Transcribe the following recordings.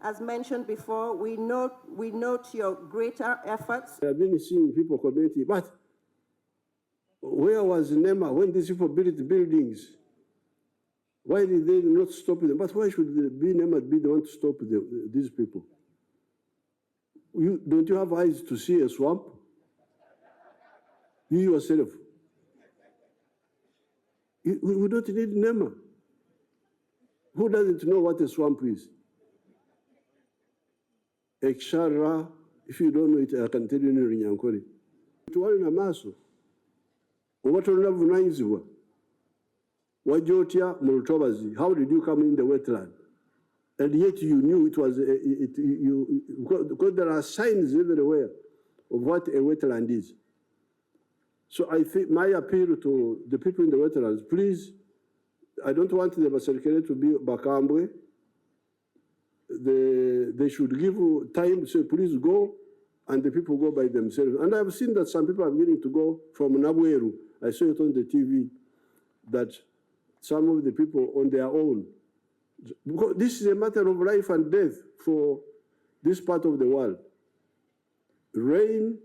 As mentioned before, we note your greater efforts. I have been seeing people commenting, but where was NEMA when these people built buildings? Why did they not stop them? But why should NEMA be the one to stop these people? Don't you have eyes to see a swamp? You yourself. We don't need NEMA. Who doesn't know what a swamp is? Ekshara, if you don't know it, I can tell you in Runyankore. Tuwali na maso. Obatolina vunanyizibwa. Wajotya mu lutobazi. How did you come in the wetland? And yet you knew it was, because there are signs everywhere of what a wetland is. So I think my appeal to the people in the wetlands, please, I don't want the Basirikare to be Bakambwe. They should give time, say, please go, and the people go by themselves. And I've seen that some people are willing to go from Nabweru. I saw it on the TV, that some of the people on their own, because this is a matter of life and death for this part of the world. Rain,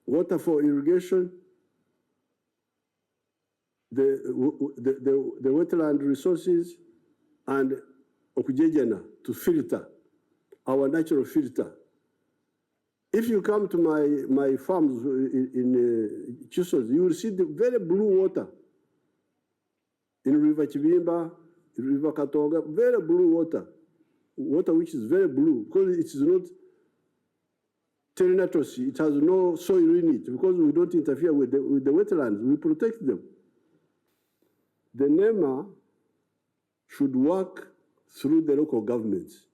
water for irrigation, the wetland resources, and okujejana to filter, our natural filter. If you come to my farms in Chisos, you will see the very blue water in River Chibimba, River Katonga, very blue water, water which is very blue, because it is not terrestrial, it has no soil in it, because we don't interfere with the wetlands, we protect them. The NEMA should work through the local governments.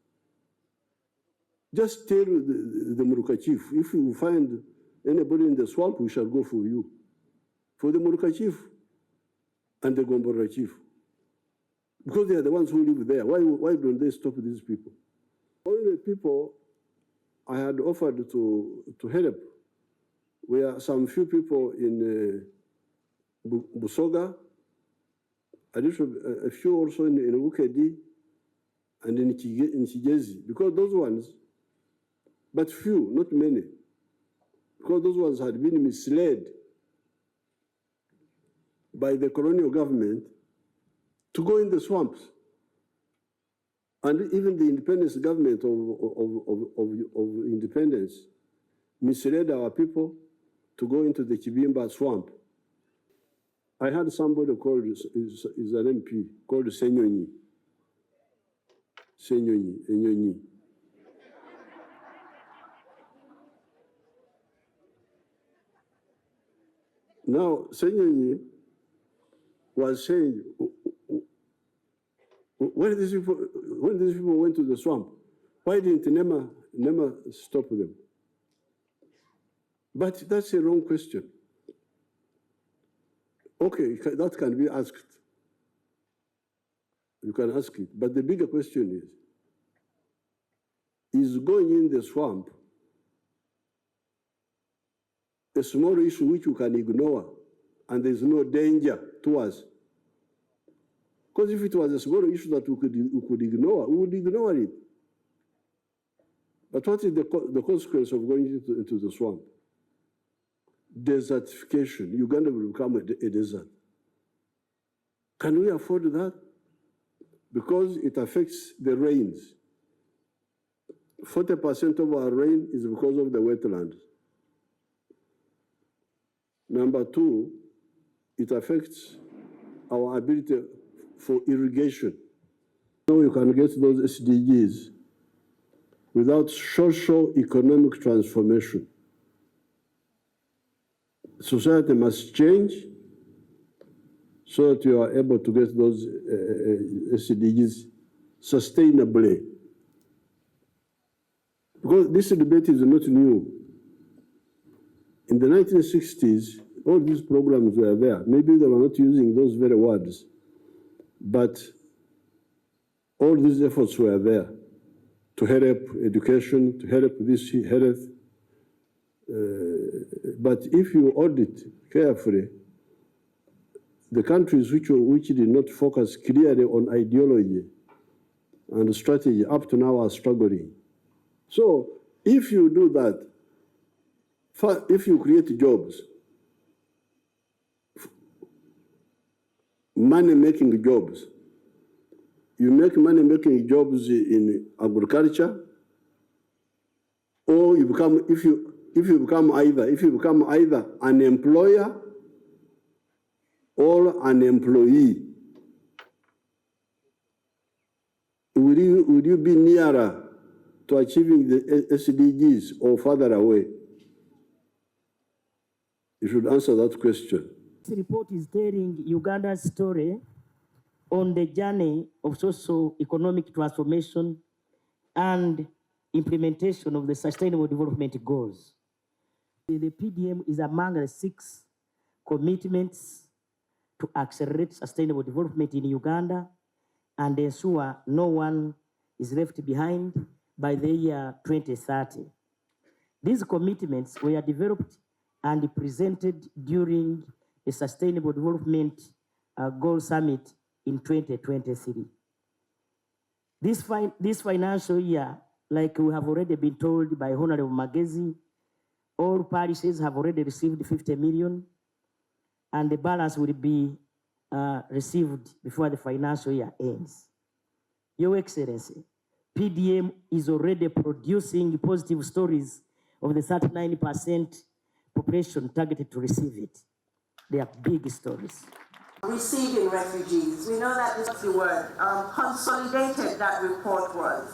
Just tell the Muruka chief, if you find anybody in the swamp, we shall go for you. For the Muruka chief and the Gombora chief. Because they are the ones who live there. Why don't they stop these people? Only people I had offered to help were some few people in Busoga, a few also in Ukedi, and in Chigezi, because those ones, but few, not many, because those ones had been misled by the colonial government to go in the swamps. And even the independence government of independence misled our people to go into the Chibimba swamp. I had somebody called, is an MP, called Ssenyonyi. Ssenyonyi. Now, Ssenyonyi was saying, when these people went to the swamp, why didn't NEMA stop them? But that's a wrong question. Okay, that can be asked. You can ask it. But the bigger question is going in the swamp a small issue which you can ignore and there's no danger to us? Because if it was a small issue that we could ignore, we would ignore it. But what is the consequence of going into the swamp? Desertification. Uganda will become a desert. Can we afford that? Because it affects the rains. 40% of our rain is because of the wetlands. Number two, it affects our ability for irrigation. So you can get those SDGs without socio-economic transformation. Society must change so that you are able to get those SDGs sustainably. Because this debate is not new. In the 1960s, all these programs were there. Maybe they were not using those very words, but all these efforts were there to help education, to help this health. But if you audit carefully, the countries which did not focus clearly on ideology and strategy up to now are struggling. So if you do that, if you create jobs, money-making jobs, you make money-making jobs in agriculture, or you become, if you become either an employer or an employee, would you be nearer to achieving the SDGs or further away? You should answer that question. This report is telling Uganda's story on the journey of socio-economic transformation and implementation of the Sustainable Development Goals. The PDM is among the 6 commitments to accelerate sustainable development in Uganda and ensure no one is left behind by the year 2030. These commitments were developed and presented during the Sustainable Development Goal Summit in 2023. This financial year, like we have already been told by Honorable Magezi, all parishes have already received 50 million, and the balance will be received before the financial year ends. Your Excellency, PDM is already producing positive stories of the 39% population targeted to receive it. They are big stories. Receiving refugees. We know that this is the word. Consolidated that report was.